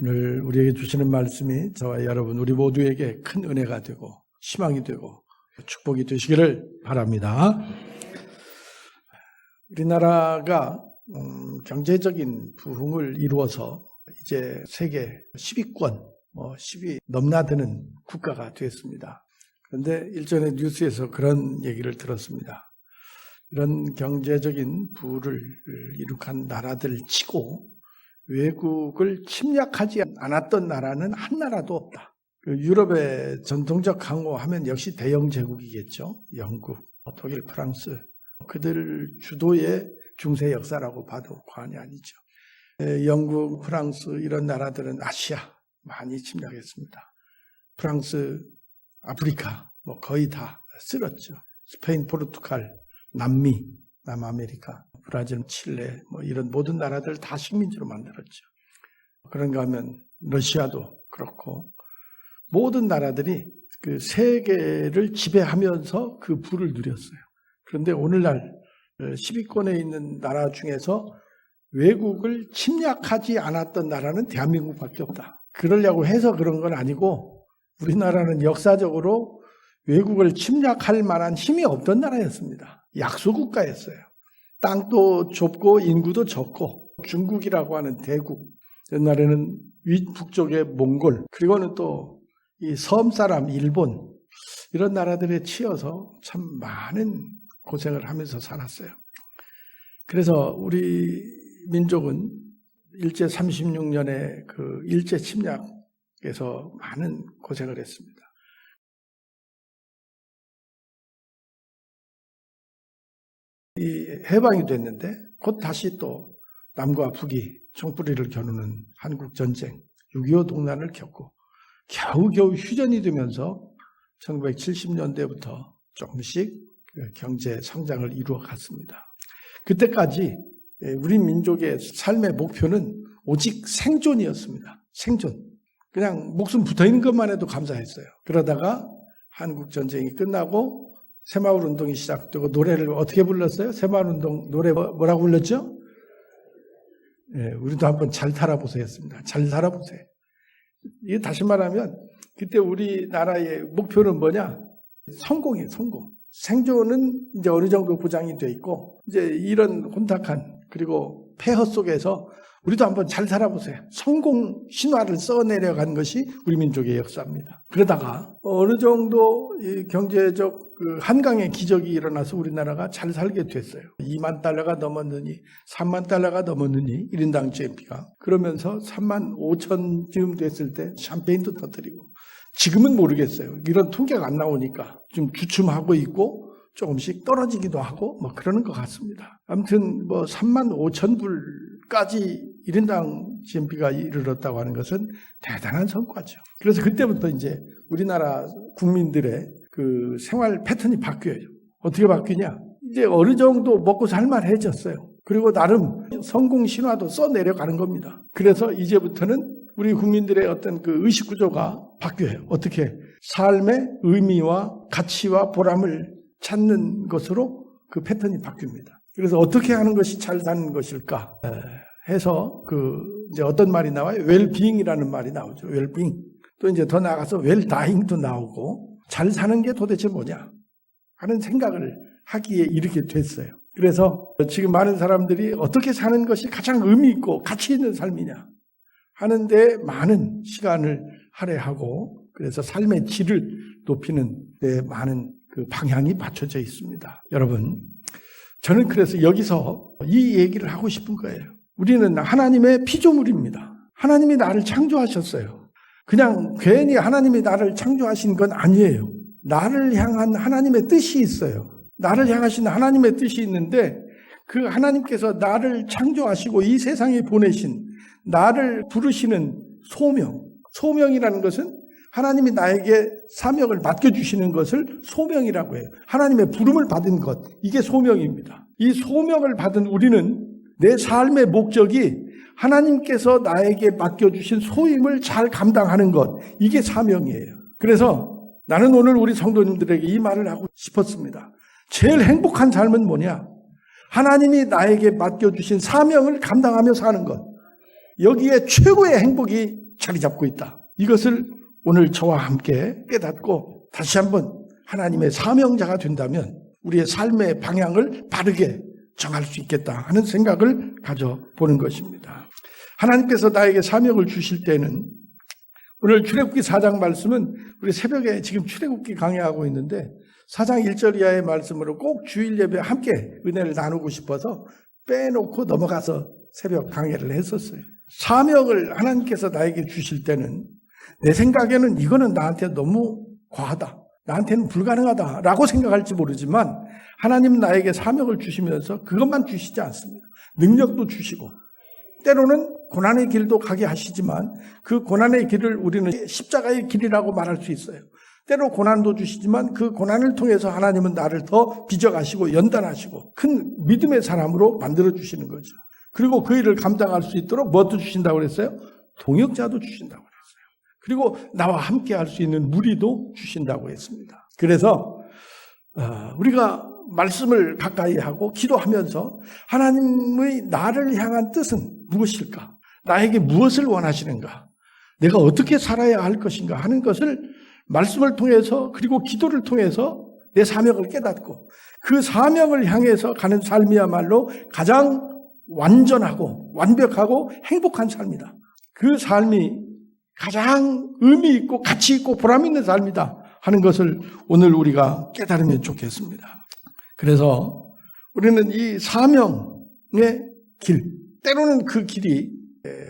오늘 우리에게 주시는 말씀이 저와 여러분 우리 모두에게 큰 은혜가 되고 희망이 되고 축복이 되시기를 바랍니다. 우리나라가 경제적인 부흥을 이루어서 이제 세계 10위권, 10위 넘나드는 국가가 되었습니다. 그런데 일전에 뉴스에서 그런 얘기를 들었습니다. 이런 경제적인 부를 이룩한 나라들 치고 외국을 침략하지 않았던 나라는 한 나라도 없다. 유럽의 전통적 강호하면 역시 대영 제국이겠죠. 영국, 독일, 프랑스. 그들 주도의 중세 역사라고 봐도 과언이 아니죠. 영국, 프랑스 이런 나라들은 아시아 많이 침략했습니다. 프랑스, 아프리카 거의 다 쓸었죠. 스페인, 포르투갈, 남미, 남아메리카, 브라질, 칠레 이런 모든 나라들 다 식민지로 만들었죠. 그런가 하면 러시아도 그렇고 모든 나라들이 그 세계를 지배하면서 그 부를 누렸어요. 그런데 오늘날 10위권에 있는 나라 중에서 외국을 침략하지 않았던 나라는 대한민국밖에 없다. 그러려고 해서 그런 건 아니고 우리나라는 역사적으로 외국을 침략할 만한 힘이 없던 나라였습니다. 약소국가였어요. 땅도 좁고 인구도 적고 중국이라고 하는 대국, 옛날에는 북쪽의 몽골, 그리고는 또 이 섬사람 일본 이런 나라들에 치여서 참 많은 고생을 하면서 살았어요. 그래서 우리 민족은 일제 36년에 그 일제 침략에서 많은 고생을 했습니다. 이 해방이 됐는데 곧 다시 또 남과 북이 총뿌리를 겨누는 한국전쟁, 6.25 동란을 겪고 겨우겨우 휴전이 되면서 1970년대부터 조금씩 경제 성장을 이루어 갔습니다. 그때까지 우리 민족의 삶의 목표는 오직 생존이었습니다. 생존. 그냥 목숨 붙어있는 것만 해도 감사했어요. 그러다가 한국전쟁이 끝나고 새마을운동이 시작되고 노래를 어떻게 불렀어요? 새마을운동 노래 뭐라고 불렀죠? 우리도 한번 잘 살아보세요 했습니다. 잘 살아보세요. 이게 다시 말하면 그때 우리나라의 목표는 뭐냐? 성공이에요, 성공. 생존은 이제 어느 정도 보장이 돼 있고 이제 이런 혼탁한 그리고 폐허 속에서 우리도 한번 잘 살아보세요. 성공 신화를 써내려간 것이 우리 민족의 역사입니다. 그러다가 어느 정도 이 경제적 그 한강의 기적이 일어나서 우리나라가 잘 살게 됐어요. 2만 달러가 넘었느니 3만 달러가 넘었느니 1인당 GNP가. 그러면서 3만 5천쯤 됐을 때 샴페인도 터뜨리고 지금은 모르겠어요. 이런 통계가 안 나오니까 좀 주춤하고 있고 조금씩 떨어지기도 하고 그러는 것 같습니다. 아무튼 3만 5천 불까지 1인당 GNP가 이르렀다고 하는 것은 대단한 성과죠. 그래서 그때부터 이제 우리나라 국민들의 그 생활 패턴이 바뀌어요. 어떻게 바뀌냐? 이제 어느 정도 먹고 살만해졌어요. 그리고 나름 성공 신화도 써내려가는 겁니다. 그래서 이제부터는 우리 국민들의 어떤 그 의식 구조가 바뀌어요. 어떻게? 삶의 의미와 가치와 보람을 찾는 것으로 그 패턴이 바뀝니다. 그래서 어떻게 하는 것이 잘 사는 것일까 해서 이제 어떤 말이 나와요? 웰빙이라는 말이 나오죠. 웰빙. 또 이제 더 나아가서 웰다잉도 나오고 잘 사는 게 도대체 뭐냐 하는 생각을 하기에 이렇게 됐어요. 그래서 지금 많은 사람들이 어떻게 사는 것이 가장 의미 있고 가치 있는 삶이냐 하는데 많은 시간을 할애하고 그래서 삶의 질을 높이는 데 많은 그 방향이 맞춰져 있습니다. 여러분, 저는 그래서 여기서 이 얘기를 하고 싶은 거예요. 우리는 하나님의 피조물입니다. 하나님이 나를 창조하셨어요. 그냥 괜히 하나님이 나를 창조하신 건 아니에요. 나를 향한 하나님의 뜻이 있어요. 나를 향하신 하나님의 뜻이 있는데 그 하나님께서 나를 창조하시고 이 세상에 보내신 나를 부르시는 소명이라는 것은 하나님이 나에게 사명을 맡겨주시는 것을 소명이라고 해요. 하나님의 부름을 받은 것, 이게 소명입니다. 이 소명을 받은 우리는 내 삶의 목적이 하나님께서 나에게 맡겨주신 소임을 잘 감당하는 것, 이게 사명이에요. 그래서 나는 오늘 우리 성도님들에게 이 말을 하고 싶었습니다. 제일 행복한 삶은 뭐냐? 하나님이 나에게 맡겨주신 사명을 감당하며 사는 것. 여기에 최고의 행복이 자리 잡고 있다. 이것을 오늘 저와 함께 깨닫고 다시 한번 하나님의 사명자가 된다면 우리의 삶의 방향을 바르게 정할 수 있겠다 하는 생각을 가져보는 것입니다. 하나님께서 나에게 사명을 주실 때는 오늘 출애굽기 4장 말씀은 우리 새벽에 지금 출애굽기 강의하고 있는데 4장 1절 이하의 말씀으로 꼭 주일 예배 함께 은혜를 나누고 싶어서 빼놓고 넘어가서 새벽 강의를 했었어요. 사명을 하나님께서 나에게 주실 때는 내 생각에는 이거는 나한테 너무 과하다, 나한테는 불가능하다라고 생각할지 모르지만 하나님은 나에게 사명을 주시면서 그것만 주시지 않습니다. 능력도 주시고 때로는 고난의 길도 가게 하시지만 그 고난의 길을 우리는 십자가의 길이라고 말할 수 있어요. 때로 고난도 주시지만 그 고난을 통해서 하나님은 나를 더 빚어가시고 연단하시고 큰 믿음의 사람으로 만들어주시는 거죠. 그리고 그 일을 감당할 수 있도록 무엇도 주신다고 그랬어요? 동역자도 주신다고 그랬어요. 그리고 나와 함께 할 수 있는 무리도 주신다고 했습니다. 그래서 우리가 말씀을 가까이 하고 기도하면서 하나님의 나를 향한 뜻은 무엇일까? 나에게 무엇을 원하시는가? 내가 어떻게 살아야 할 것인가 하는 것을 말씀을 통해서 그리고 기도를 통해서 내 사명을 깨닫고 그 사명을 향해서 가는 삶이야말로 가장 완전하고 완벽하고 행복한 삶이다. 그 삶이 가장 의미 있고 가치 있고 보람 있는 삶이다 하는 것을 오늘 우리가 깨달으면 좋겠습니다. 그래서 우리는 이 사명의 길, 때로는 그 길이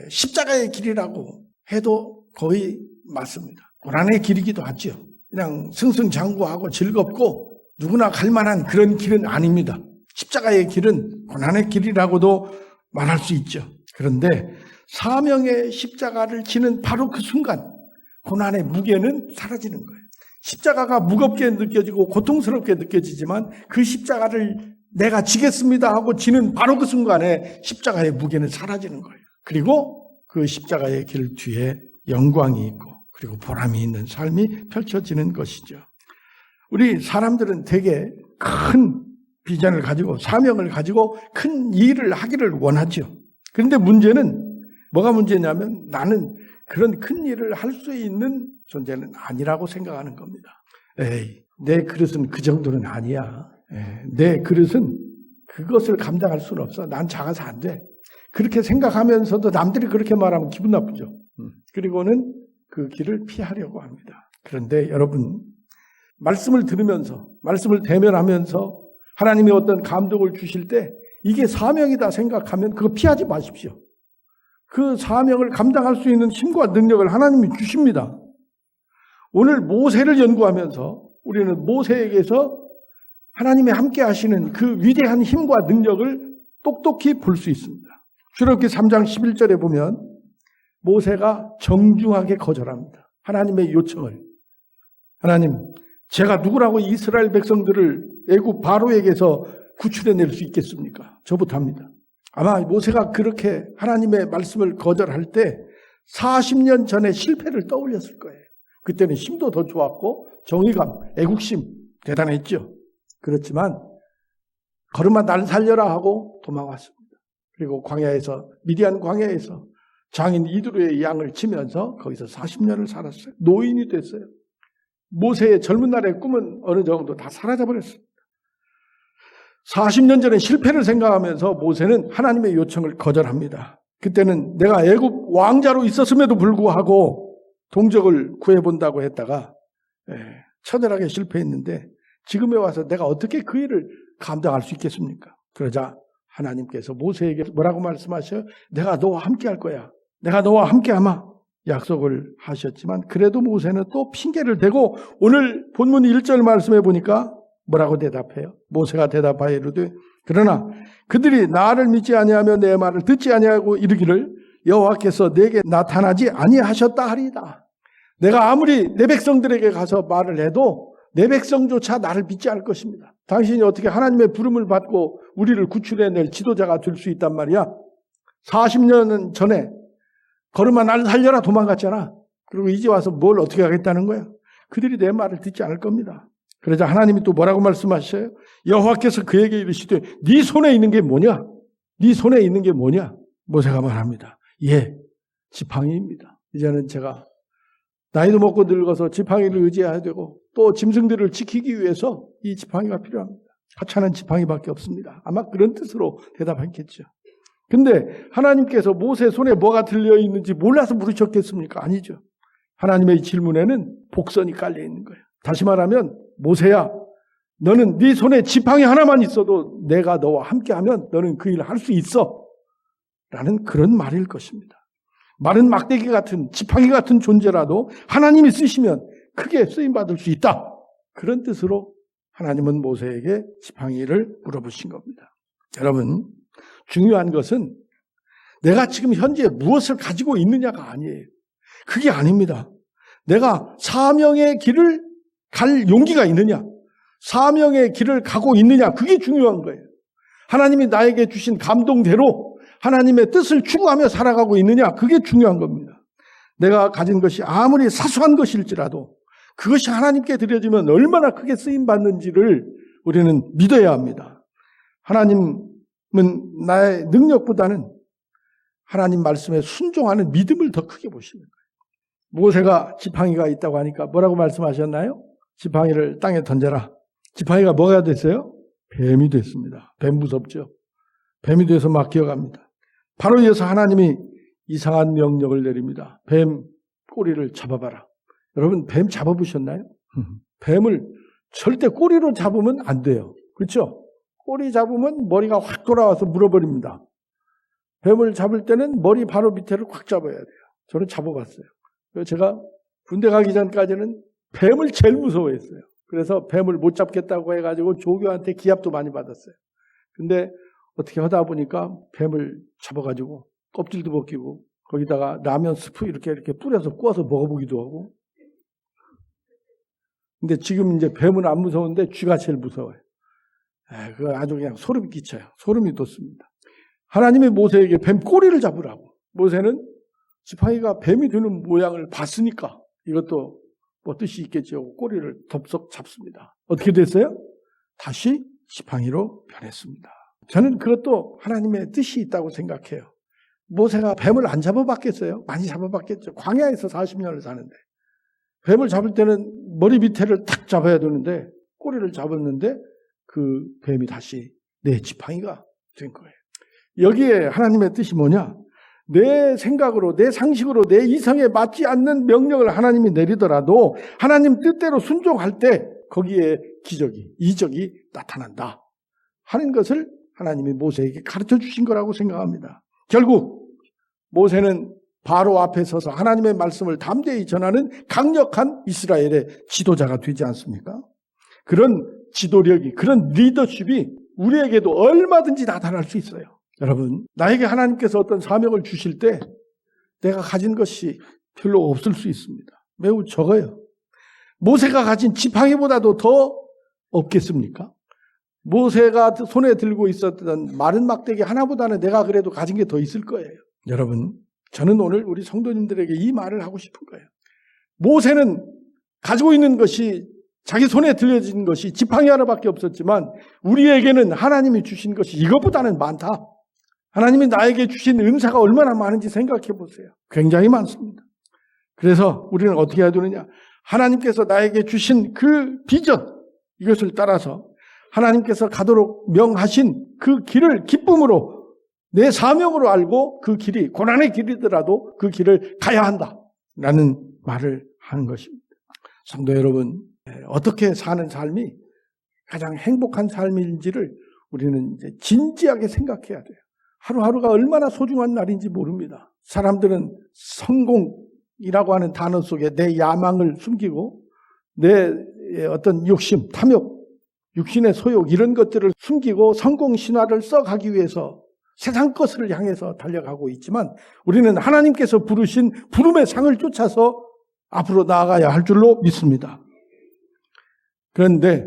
십자가의 길이라고 해도 거의 맞습니다. 고난의 길이기도 하죠. 그냥 승승장구하고 즐겁고 누구나 갈 만한 그런 길은 아닙니다. 십자가의 길은 고난의 길이라고도 말할 수 있죠. 그런데 사명의 십자가를 지는 바로 그 순간 고난의 무게는 사라지는 거예요. 십자가가 무겁게 느껴지고 고통스럽게 느껴지지만 그 십자가를 내가 지겠습니다 하고 지는 바로 그 순간에 십자가의 무게는 사라지는 거예요. 그리고 그 십자가의 길 뒤에 영광이 있고 그리고 보람이 있는 삶이 펼쳐지는 것이죠. 우리 사람들은 되게 큰 비전을 가지고 사명을 가지고 큰 일을 하기를 원하죠. 그런데 문제는 뭐가 문제냐면 나는 그런 큰 일을 할 수 있는 존재는 아니라고 생각하는 겁니다. 에이, 내 그릇은 그 정도는 아니야. 내 그릇은 그것을 감당할 수는 없어. 난 작아서 안 돼. 그렇게 생각하면서도 남들이 그렇게 말하면 기분 나쁘죠. 그리고는 그 길을 피하려고 합니다. 그런데 여러분, 말씀을 들으면서 말씀을 대면하면서 하나님이 어떤 감동을 주실 때 이게 사명이다 생각하면 그거 피하지 마십시오. 그 사명을 감당할 수 있는 힘과 능력을 하나님이 주십니다. 오늘 모세를 연구하면서 우리는 모세에게서 하나님이 함께 하시는 그 위대한 힘과 능력을 똑똑히 볼 수 있습니다. 출애굽기 3장 11절에 보면 모세가 정중하게 거절합니다. 하나님의 요청을. 하나님, 제가 누구라고 이스라엘 백성들을 애굽 바로에게서 구출해낼 수 있겠습니까? 저부터 합니다. 아마 모세가 그렇게 하나님의 말씀을 거절할 때 40년 전에 실패를 떠올렸을 거예요. 그때는 힘도 더 좋았고 정의감, 애국심 대단했죠. 그렇지만 걸음아 날 살려라 하고 도망왔습니다. 그리고 광야에서 미디안 광야에서 장인 이드로의 양을 치면서 거기서 40년을 살았어요. 노인이 됐어요. 모세의 젊은 날의 꿈은 어느 정도 다 사라져버렸습니다. 40년 전에 실패를 생각하면서 모세는 하나님의 요청을 거절합니다. 그때는 내가 애굽 왕자로 있었음에도 불구하고 동족을 구해본다고 했다가 처절하게 실패했는데 지금에 와서 내가 어떻게 그 일을 감당할 수 있겠습니까? 그러자 하나님께서 모세에게 뭐라고 말씀하셔요? 내가 너와 함께 할 거야. 내가 너와 함께 하마. 약속을 하셨지만 그래도 모세는 또 핑계를 대고 오늘 본문 1절 말씀해 보니까 뭐라고 대답해요? 모세가 대답하여 이르되 그러나 그들이 나를 믿지 아니하며 내 말을 듣지 아니하고 이르기를 여호와께서 내게 나타나지 아니하셨다 하리이다. 내가 아무리 내 백성들에게 가서 말을 해도 내 백성조차 나를 믿지 않을 것입니다. 당신이 어떻게 하나님의 부름을 받고 우리를 구출해낼 지도자가 될 수 있단 말이야? 40년 전에 걸음아 날 살려라 도망갔잖아. 그리고 이제 와서 뭘 어떻게 하겠다는 거야? 그들이 내 말을 듣지 않을 겁니다. 그러자 하나님이 또 뭐라고 말씀하셔요? 여호와께서 그에게 이르시되 네 손에 있는 게 뭐냐? 네 손에 있는 게 뭐냐? 모세가 말합니다. 예, 지팡이입니다. 이제는 제가 나이도 먹고 늙어서 지팡이를 의지해야 되고 또 짐승들을 지키기 위해서 이 지팡이가 필요합니다. 하찮은 지팡이밖에 없습니다. 아마 그런 뜻으로 대답했겠죠. 근데 하나님께서 모세 손에 뭐가 들려있는지 몰라서 물으셨겠습니까? 아니죠. 하나님의 질문에는 복선이 깔려있는 거예요. 다시 말하면 모세야, 너는 네 손에 지팡이 하나만 있어도 내가 너와 함께하면 너는 그 일을 할 수 있어 라는 그런 말일 것입니다. 마른 막대기 같은 지팡이 같은 존재라도 하나님이 쓰시면 크게 쓰임받을 수 있다. 그런 뜻으로 하나님은 모세에게 지팡이를 물어보신 겁니다. 여러분, 중요한 것은 내가 지금 현재 무엇을 가지고 있느냐가 아니에요. 그게 아닙니다. 내가 사명의 길을 갈 용기가 있느냐, 사명의 길을 가고 있느냐, 그게 중요한 거예요. 하나님이 나에게 주신 감동대로 하나님의 뜻을 추구하며 살아가고 있느냐, 그게 중요한 겁니다. 내가 가진 것이 아무리 사소한 것일지라도 그것이 하나님께 드려지면 얼마나 크게 쓰임받는지를 우리는 믿어야 합니다. 하나님은 나의 능력보다는 하나님 말씀에 순종하는 믿음을 더 크게 보시는 거예요. 모세가 지팡이가 있다고 하니까 뭐라고 말씀하셨나요? 지팡이를 땅에 던져라. 지팡이가 뭐가 됐어요? 뱀이 됐습니다. 뱀 무섭죠? 뱀이 돼서 막 기어갑니다. 바로 이어서 하나님이 이상한 명령을 내립니다. 뱀 꼬리를 잡아봐라. 여러분, 뱀 잡아보셨나요? 뱀을 절대 꼬리로 잡으면 안 돼요. 그렇죠? 꼬리 잡으면 머리가 확 돌아와서 물어버립니다. 뱀을 잡을 때는 머리 바로 밑에를 꽉 잡아야 돼요. 저는 잡아봤어요. 제가 군대 가기 전까지는 뱀을 제일 무서워했어요. 그래서 뱀을 못 잡겠다고 해가지고 조교한테 기합도 많이 받았어요. 근데 어떻게 하다 보니까 뱀을 잡아가지고 껍질도 벗기고 거기다가 라면 스프 이렇게 뿌려서 구워서 먹어보기도 하고. 근데 지금 이제 뱀은 안 무서운데 쥐가 제일 무서워요. 그거 아주 그냥 소름이 끼쳐요. 소름이 돋습니다. 하나님이 모세에게 뱀 꼬리를 잡으라고. 모세는 지팡이가 뱀이 되는 모양을 봤으니까 이것도 뭐 뜻이 있겠죠. 꼬리를 덥석 잡습니다. 어떻게 됐어요? 다시 지팡이로 변했습니다. 저는 그것도 하나님의 뜻이 있다고 생각해요. 모세가 뱀을 안 잡아봤겠어요? 많이 잡아봤겠죠. 광야에서 40년을 사는데. 뱀을 잡을 때는 머리 밑에를 탁 잡아야 되는데 꼬리를 잡았는데 그 뱀이 다시 내 지팡이가 된 거예요. 여기에 하나님의 뜻이 뭐냐? 내 생각으로, 내 상식으로, 내 이성에 맞지 않는 명령을 하나님이 내리더라도 하나님 뜻대로 순종할 때 거기에 기적이, 이적이 나타난다 하는 것을 하나님이 모세에게 가르쳐 주신 거라고 생각합니다. 결국 모세는 바로 앞에 서서 하나님의 말씀을 담대히 전하는 강력한 이스라엘의 지도자가 되지 않습니까? 그런 지도력이, 그런 리더십이 우리에게도 얼마든지 나타날 수 있어요. 여러분, 나에게 하나님께서 어떤 사명을 주실 때 내가 가진 것이 별로 없을 수 있습니다. 매우 적어요. 모세가 가진 지팡이보다도 더 없겠습니까? 모세가 손에 들고 있었던 마른 막대기 하나보다는 내가 그래도 가진 게 더 있을 거예요. 여러분, 저는 오늘 우리 성도님들에게 이 말을 하고 싶은 거예요. 모세는 가지고 있는 것이, 자기 손에 들려진 것이 지팡이 하나밖에 없었지만 우리에게는 하나님이 주신 것이 이것보다는 많다. 하나님이 나에게 주신 은사가 얼마나 많은지 생각해 보세요. 굉장히 많습니다. 그래서 우리는 어떻게 해야 되느냐? 하나님께서 나에게 주신 그 비전, 이것을 따라서 하나님께서 가도록 명하신 그 길을 기쁨으로, 내 사명으로 알고 그 길이 고난의 길이더라도 그 길을 가야 한다라는 말을 하는 것입니다. 성도 여러분, 어떻게 사는 삶이 가장 행복한 삶인지를 우리는 이제 진지하게 생각해야 돼요. 하루하루가 얼마나 소중한 날인지 모릅니다. 사람들은 성공이라고 하는 단어 속에 내 야망을 숨기고 내 어떤 욕심, 탐욕, 육신의 소욕 이런 것들을 숨기고 성공 신화를 써가기 위해서 세상 것을 향해서 달려가고 있지만 우리는 하나님께서 부르신 부름의 상을 쫓아서 앞으로 나아가야 할 줄로 믿습니다. 그런데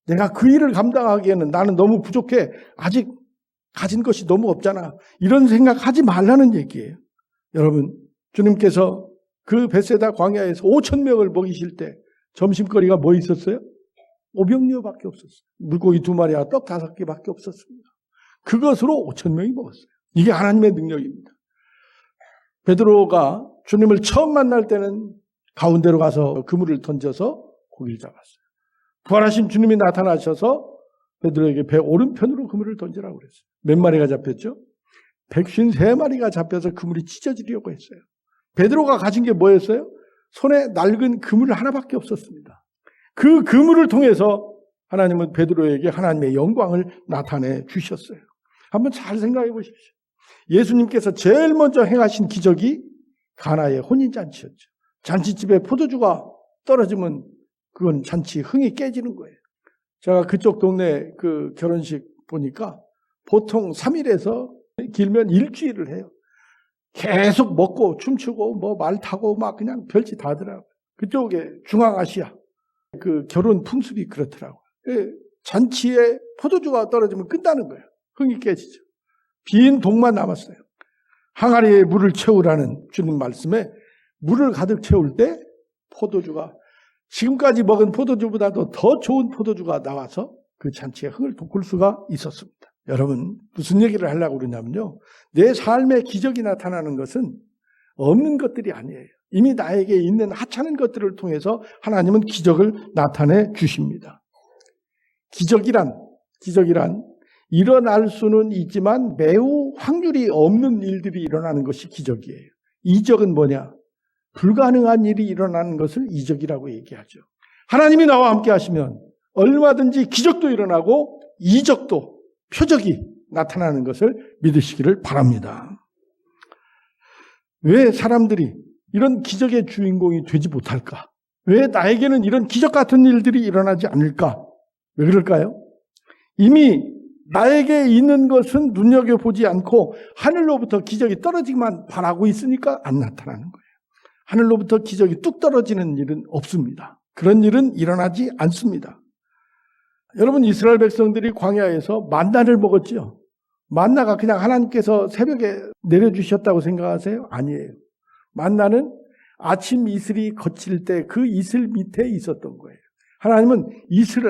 내가 그 일을 감당하기에는 나는 너무 부족해. 아직 가진 것이 너무 없잖아. 이런 생각하지 말라는 얘기예요. 여러분, 주님께서 그 벳세다 광야에서 5,000명을 먹이실 때 점심거리가 뭐 있었어요? 오병이어밖에 없었어요. 물고기 2마리와 떡 5개밖에 없었습니다. 그것으로 5,000명이 먹었어요. 이게 하나님의 능력입니다. 베드로가 주님을 처음 만날 때는 가운데로 가서 그물을 던져서 고기를 잡았어요. 부활하신 주님이 나타나셔서 베드로에게 배 오른편으로 그물을 던지라고 그랬어요. 몇 마리가 잡혔죠? 153마리가 잡혀서 그물이 찢어지려고 했어요. 베드로가 가진 게 뭐였어요? 손에 낡은 그물 하나밖에 없었습니다. 그 그물을 통해서 하나님은 베드로에게 하나님의 영광을 나타내 주셨어요. 한번 잘 생각해 보십시오. 예수님께서 제일 먼저 행하신 기적이 가나의 혼인잔치였죠. 잔치집에 포도주가 떨어지면 그건 잔치 흥이 깨지는 거예요. 제가 그쪽 동네 그 결혼식 보니까 보통 3일에서 길면 일주일을 해요. 계속 먹고 춤추고 뭐 말 타고 막 그냥 별짓 다 하더라고요. 그쪽에 중앙아시아 그 결혼 풍습이 그렇더라고요. 잔치에 포도주가 떨어지면 끝나는 거예요. 흥이 깨지죠. 빈 동만 남았어요. 항아리에 물을 채우라는 주님 말씀에 물을 가득 채울 때 포도주가 지금까지 먹은 포도주보다도 더 좋은 포도주가 나와서 그 잔치에 흥을 돋굴 수가 있었습니다. 여러분, 무슨 얘기를 하려고 그러냐면요. 내 삶에 기적이 나타나는 것은 없는 것들이 아니에요. 이미 나에게 있는 하찮은 것들을 통해서 하나님은 기적을 나타내 주십니다. 기적이란 일어날 수는 있지만 매우 확률이 없는 일들이 일어나는 것이 기적이에요. 이적은 뭐냐? 불가능한 일이 일어나는 것을 이적이라고 얘기하죠. 하나님이 나와 함께 하시면 얼마든지 기적도 일어나고 이적도 표적이 나타나는 것을 믿으시기를 바랍니다. 왜 사람들이 이런 기적의 주인공이 되지 못할까? 왜 나에게는 이런 기적 같은 일들이 일어나지 않을까? 왜 그럴까요? 이미 나에게 있는 것은 눈여겨보지 않고 하늘로부터 기적이 떨어지기만 바라고 있으니까 안 나타나는 거예요. 하늘로부터 기적이 뚝 떨어지는 일은 없습니다. 그런 일은 일어나지 않습니다. 여러분, 이스라엘 백성들이 광야에서 만나를 먹었죠. 만나가 그냥 하나님께서 새벽에 내려주셨다고 생각하세요? 아니에요. 만나는 아침 이슬이 거칠 때 그 이슬 밑에 있었던 거예요. 하나님은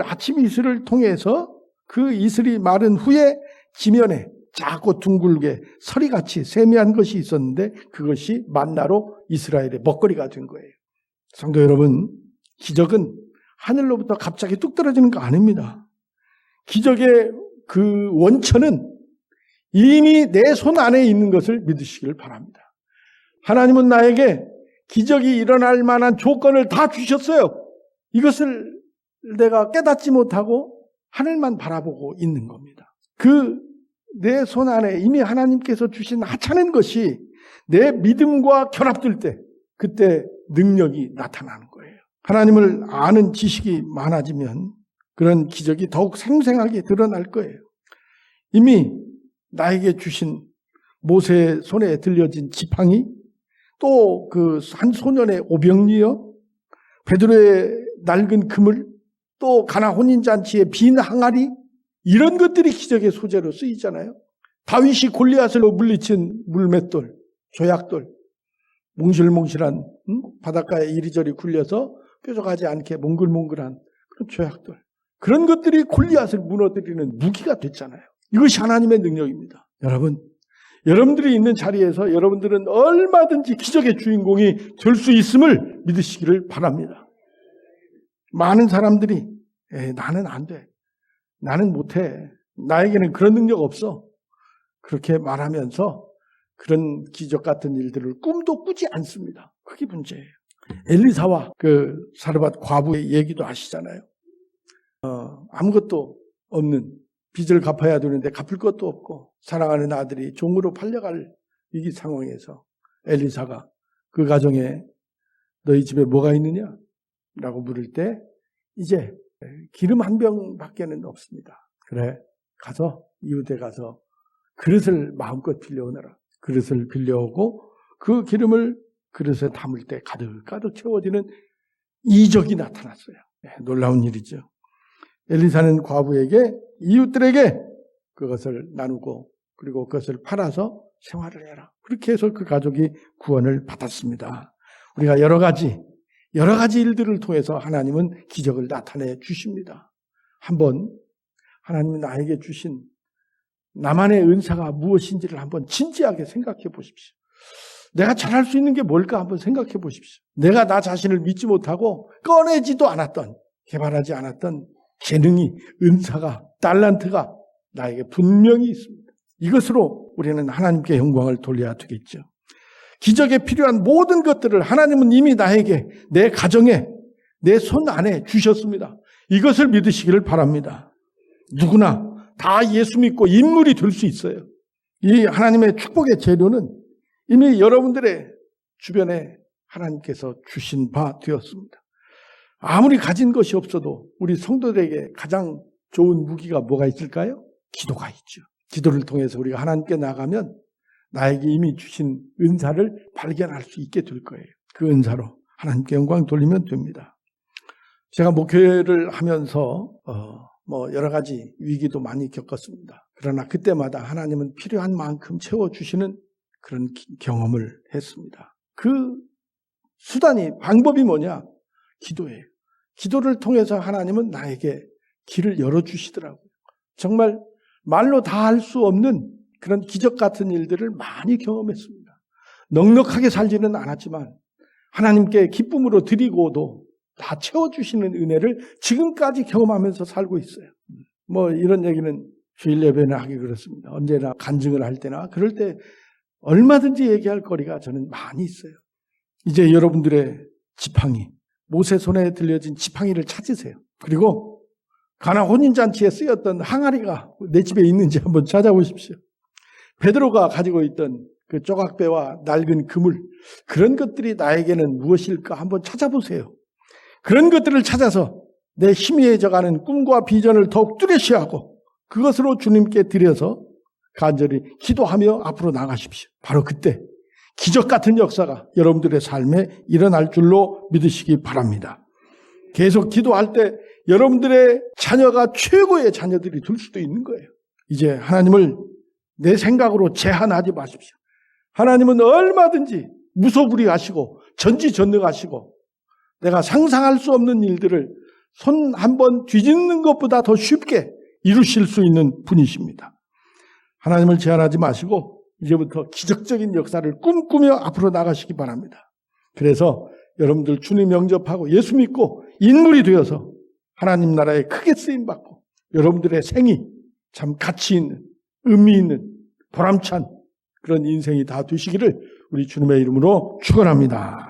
아침 이슬을 통해서 그 이슬이 마른 후에 지면에 작고 둥글게 서리같이 세미한 것이 있었는데 그것이 만나로 이스라엘의 먹거리가 된 거예요. 성도 여러분, 기적은 하늘로부터 갑자기 뚝 떨어지는 거 아닙니다. 기적의 그 원천은 이미 내 손 안에 있는 것을 믿으시길 바랍니다. 하나님은 나에게 기적이 일어날 만한 조건을 다 주셨어요. 이것을 내가 깨닫지 못하고 하늘만 바라보고 있는 겁니다. 내 손 안에 이미 하나님께서 주신 하찮은 것이 내 믿음과 결합될 때 그때 능력이 나타나는 거예요. 하나님을 아는 지식이 많아지면 그런 기적이 더욱 생생하게 드러날 거예요. 이미 나에게 주신 모세의 손에 들려진 지팡이, 또 그 한 소년의 오병이어, 베드로의 낡은 그물, 또 가나 혼인잔치의 빈 항아리, 이런 것들이 기적의 소재로 쓰이잖아요. 다윗이 골리앗을 물리친 물맷돌, 조약돌, 몽실몽실한 바닷가에 이리저리 굴려서 뾰족하지 않게 몽글몽글한 그런 조약돌, 그런 것들이 골리앗을 무너뜨리는 무기가 됐잖아요. 이것이 하나님의 능력입니다. 여러분들이 있는 자리에서 여러분들은 얼마든지 기적의 주인공이 될 수 있음을 믿으시기를 바랍니다. 많은 사람들이 나는 안 돼, 나는 못해, 나에게는 그런 능력 없어, 그렇게 말하면서 그런 기적 같은 일들을 꿈도 꾸지 않습니다. 그게 문제예요. 엘리사와 그 사르밧 과부의 얘기도 아시잖아요. 아무것도 없는, 빚을 갚아야 되는데 갚을 것도 없고 사랑하는 아들이 종으로 팔려갈 위기 상황에서 엘리사가 그 가정에 너희 집에 뭐가 있느냐? 라고 물을 때 이제 기름 한 병밖에는 없습니다. 그래, 가서 이웃에 가서 그릇을 마음껏 빌려오너라. 그릇을 빌려오고 그 기름을 그릇에 담을 때 가득가득 채워지는 이적이 나타났어요. 놀라운 일이죠. 엘리사는 과부에게, 이웃들에게 그것을 나누고 그리고 그것을 팔아서 생활을 해라. 그렇게 해서 그 가족이 구원을 받았습니다. 우리가 여러 가지 일들을 통해서 하나님은 기적을 나타내 주십니다. 한번 하나님이 나에게 주신 나만의 은사가 무엇인지를 한번 진지하게 생각해 보십시오. 내가 잘할 수 있는 게 뭘까 한번 생각해 보십시오. 내가 나 자신을 믿지 못하고 꺼내지도 않았던, 개발하지 않았던 재능이, 은사가, 달란트가 나에게 분명히 있습니다. 이것으로 우리는 하나님께 영광을 돌려야 되겠죠. 기적에 필요한 모든 것들을 하나님은 이미 나에게, 내 가정에, 내 손 안에 주셨습니다. 이것을 믿으시기를 바랍니다. 누구나 다 예수 믿고 인물이 될 수 있어요. 이 하나님의 축복의 재료는 이미 여러분들의 주변에 하나님께서 주신 바 되었습니다. 아무리 가진 것이 없어도 우리 성도들에게 가장 좋은 무기가 뭐가 있을까요? 기도가 있죠. 기도를 통해서 우리가 하나님께 나가면 나에게 이미 주신 은사를 발견할 수 있게 될 거예요. 그 은사로 하나님께 영광 돌리면 됩니다. 제가 목회를 하면서 여러 가지 위기도 많이 겪었습니다. 그러나 그때마다 하나님은 필요한 만큼 채워주시는 그런 경험을 했습니다. 그 수단이, 방법이 뭐냐? 기도예요. 기도를 통해서 하나님은 나에게 길을 열어주시더라고요. 정말 말로 다 할 수 없는 그런 기적 같은 일들을 많이 경험했습니다. 넉넉하게 살지는 않았지만 하나님께 기쁨으로 드리고도 다 채워주시는 은혜를 지금까지 경험하면서 살고 있어요. 이런 얘기는 주일 예배나 하기 그렇습니다. 언제나 간증을 할 때나 그럴 때 얼마든지 얘기할 거리가 저는 많이 있어요. 이제 여러분들의 지팡이, 모세 손에 들려진 지팡이를 찾으세요. 그리고 가나 혼인잔치에 쓰였던 항아리가 내 집에 있는지 한번 찾아보십시오. 베드로가 가지고 있던 그 조각배와 낡은 그물, 그런 것들이 나에게는 무엇일까 한번 찾아보세요. 그런 것들을 찾아서 내 희미해져가는 꿈과 비전을 더욱 뚜렷이하고 그것으로 주님께 드려서 간절히 기도하며 앞으로 나가십시오. 바로 그때 기적 같은 역사가 여러분들의 삶에 일어날 줄로 믿으시기 바랍니다. 계속 기도할 때 여러분들의 자녀가 최고의 자녀들이 될 수도 있는 거예요. 이제 하나님을 내 생각으로 제한하지 마십시오. 하나님은 얼마든지 무소불위하시고 전지전능하시고 내가 상상할 수 없는 일들을 손 한번 뒤집는 것보다 더 쉽게 이루실 수 있는 분이십니다. 하나님을 제한하지 마시고 이제부터 기적적인 역사를 꿈꾸며 앞으로 나가시기 바랍니다. 그래서 여러분들 주님 영접하고 예수 믿고 인물이 되어서 하나님 나라에 크게 쓰임받고 여러분들의 생이 참 가치 있는, 의미 있는, 보람찬 그런 인생이 다 되시기를 우리 주님의 이름으로 축원합니다.